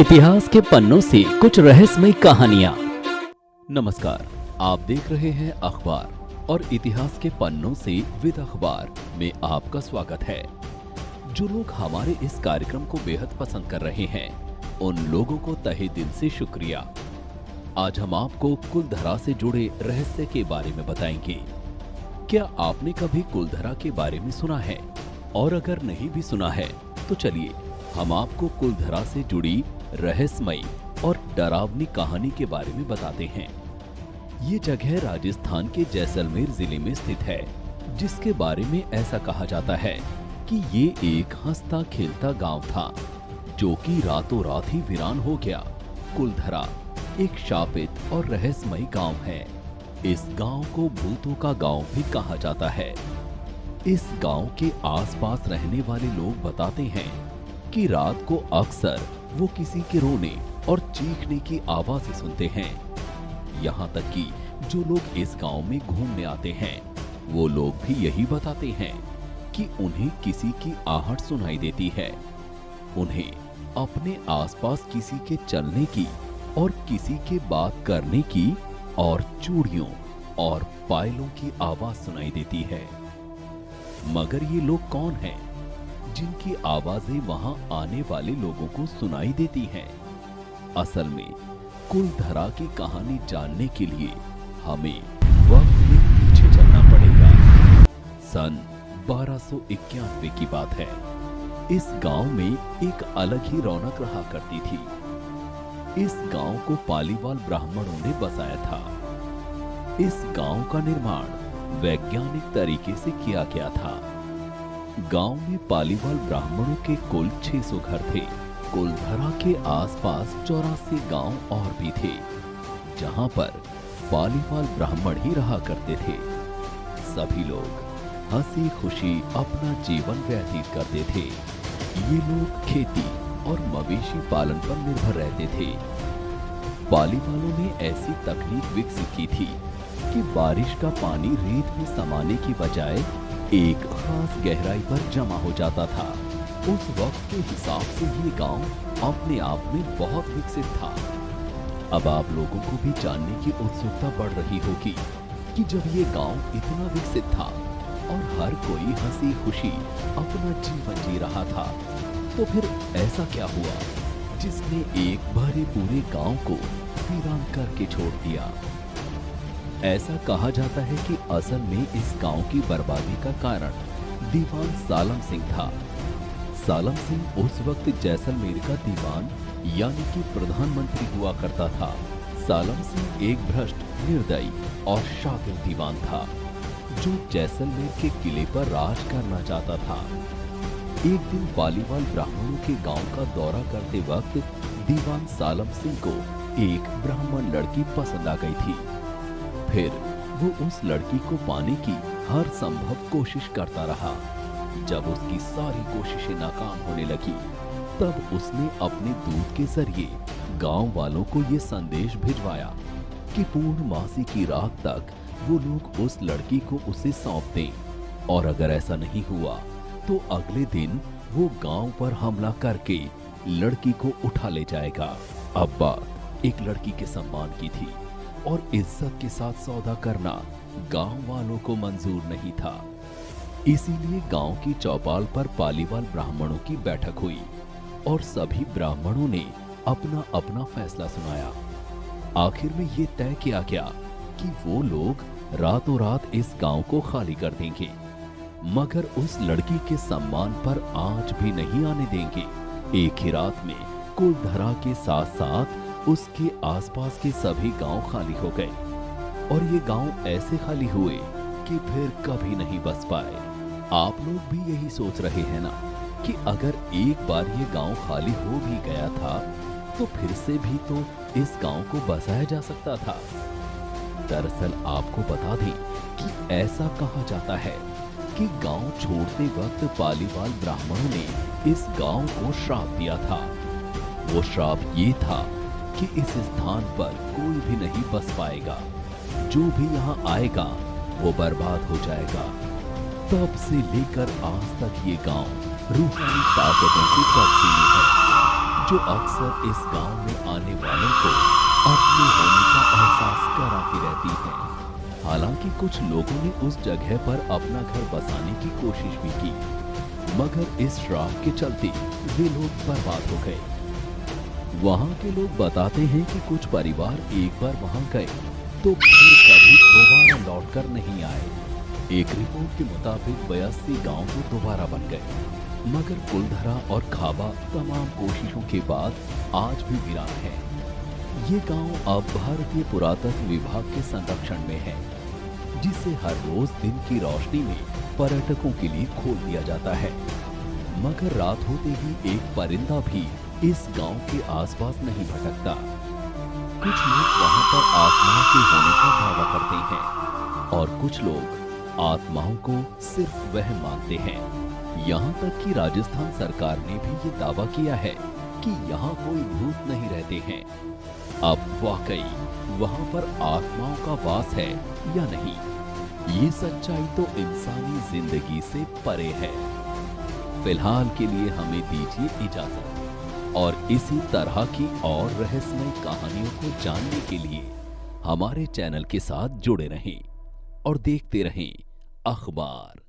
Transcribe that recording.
इतिहास के पन्नों से कुछ रहस्यमय कहानियां। नमस्कार, आप देख रहे हैं अखबार और इतिहास के पन्नों से विद अखबार में आपका स्वागत है। जो लोग हमारे इस कार्यक्रम को बेहद पसंद कर रहे हैं उन लोगों को तहे दिल से शुक्रिया। आज हम आपको कुलधरा से जुड़े रहस्य के बारे में बताएंगे। क्या आपने कभी कुलधरा के बारे में सुना है? और अगर नहीं भी सुना है तो चलिए हम आपको कुलधरा से जुड़ी रहस्यमयी और डरावनी कहानी के बारे में बताते हैं। ये जगह राजस्थान के जैसलमेर जिले में स्थित है, जिसके बारे में ऐसा कहा जाता है कि ये एक हंसता खेलता गांव था जो कि रातों रात ही वीरान हो गया। कुलधरा एक शापित और रहस्यमयी गांव है। इस गांव को भूतों का गांव भी कहा जाता है। इस गांव के आसपास रहने वाले लोग बताते हैं कि रात को अक्सर वो किसी के रोने और चीखने की आवाजें सुनते हैं। यहाँ तक कि जो लोग इस गांव में घूमने आते हैं वो लोग भी यही बताते हैं कि उन्हें किसी की आहट सुनाई देती है। उन्हें अपने आसपास किसी के चलने की और किसी के बात करने की और चूड़ियों और पायलों की आवाज सुनाई देती है। मगर ये लोग कौन हैं जिनकी आवाजें वहां आने वाले लोगों को सुनाई देती हैं? असल में कुलधरा की कहानी जानने के लिए हमें वक्त में पीछे चलना पड़ेगा। सन 1291 की बात है। इस गांव में एक अलग ही रौनक रहा करती थी। इस गांव को पालीवाल ब्राह्मणों ने बसाया था। इस गांव का निर्माण वैज्ञानिक तरीके से किया गया था। गांव में पालीवाल ब्राह्मणों के कुल 600 घर थे। कुलधरा के आसपास 84 गांव और भी थे, जहां पर पालीवाल ब्राह्मण ही रहा करते थे। सभी लोग हंसी खुशी अपना जीवन व्यतीत करते थे। ये लोग खेती और मवेशी पालन पर निर्भर रहते थे। पालीवालों ने ऐसी तकनीक विकसित की थी कि बारिश का पानी रेत में समाने की बजाय एक खास गहराई पर जमा हो जाता था। उस वक्त के हिसाब से ये गांव अपने आप में बहुत विकसित था। अब आप लोगों को भी जानने की उत्सुकता बढ़ रही होगी कि जब ये गांव इतना विकसित था और हर कोई हंसी खुशी अपना जीवन जी रहा था, तो फिर ऐसा क्या हुआ जिसने एक भरे पूरे गांव को वीरान करके छोड़ दिया? ऐसा कहा जाता है कि असल में इस गांव की बर्बादी का कारण दीवान सालम सिंह था। सालम सिंह उस वक्त जैसलमेर का दीवान यानी कि प्रधानमंत्री हुआ करता था। सालम सिंह एक भ्रष्ट, निर्दयी और शातिर दीवान था जो जैसलमेर के किले पर राज करना चाहता था। एक दिन पालीवाल ब्राह्मणों के गांव का दौरा करते वक्त दीवान सालम सिंह को एक ब्राह्मण लड़की पसंद आ गई थी। फिर वो उस लड़की को पाने की हर संभव कोशिश करता रहा। जब उसकी सारी कोशिशें नाकाम होने लगी, तब उसने अपने दूत के जरिए गांव वालों को ये संदेश भिजवाया कि पूर्णमासी की रात तक वो लोग उस लड़की को उसे सौंप दें, और अगर ऐसा नहीं हुआ तो अगले दिन वो गांव पर हमला करके लड़की को उठा ले जाएगा। अब बात एक लड़की के सम्मान की थी और इज्जत के साथ सौदा करना गांव वालों को मंजूर नहीं था। इसीलिए गांव की चौपाल पर पालीवाल ब्राह्मणों की बैठक हुई और सभी ब्राह्मणों ने अपना अपना फैसला सुनाया। आखिर में ये तय किया गया कि वो लोग रातों रात इस गांव को खाली कर देंगे, मगर उस लड़की के सम्मान पर आंच भी नहीं आने देंगे। एक ही रात में कुलधरा के साथ साथ उसके आसपास के सभी गांव खाली हो गए और ये गांव ऐसे खाली हुए कि फिर कभी नहीं बस पाए। आप लोग भी यही सोच रहे हैं ना कि अगर एक बार ये गांव खाली हो भी गया था तो फिर से भी तो इस गांव को बसाया जा सकता था। दरअसल आपको बता दें कि ऐसा कहा जाता है कि गांव छोड़ते वक्त पालीवाल ब्राह्मणों ने इस गांव को श्राप दिया था। वो श्राप ये था कि इस स्थान पर कोई भी नहीं बस पाएगा। जो भी यहाँ आएगा वो बर्बाद हो जाएगा। तब से लेकर आज तक ये गांव रूहानी ताकतों की कब्जे में है। जो अक्सर इस गांव में आने वालों को अपने होने का एहसास कराती रहती हैं। हालांकि कुछ लोगों ने उस जगह पर अपना घर बसाने की कोशिश भी की, मगर इस श्राप के चलते वे लोग बर्बाद हो गए। वहां के लोग बताते हैं कि कुछ परिवार एक बार वहां गए तो फिर कभी दोबारा लौटकर नहीं आए। एक रिपोर्ट के मुताबिक 82 गांव तो दोबारा बन गए, मगर कुलधरा और खाबा तमाम कोशिशों के बाद आज भी वीरान है। ये गांव अब भारतीय पुरातत्व विभाग के संरक्षण में है, जिसे हर रोज दिन की रोशनी में पर्यटकों के लिए खोल दिया जाता है। मगर रात होते ही एक परिंदा भी इस गांव के आसपास नहीं भटकता। कुछ लोग वहां पर आत्माओं के होने का दावा करते हैं और कुछ लोग आत्माओं को सिर्फ वह मानते हैं। यहाँ तक कि राजस्थान सरकार ने भी ये दावा किया है कि यहाँ कोई भूत नहीं रहते हैं। अब वाकई वहां पर आत्माओं का वास है या नहीं, ये सच्चाई तो इंसानी जिंदगी से परे है। फिलहाल के लिए हमें दीजिए इजाजत, और इसी तरह की और रहस्यमय कहानियों को जानने के लिए हमारे चैनल के साथ जुड़े रहें और देखते रहें अखबार।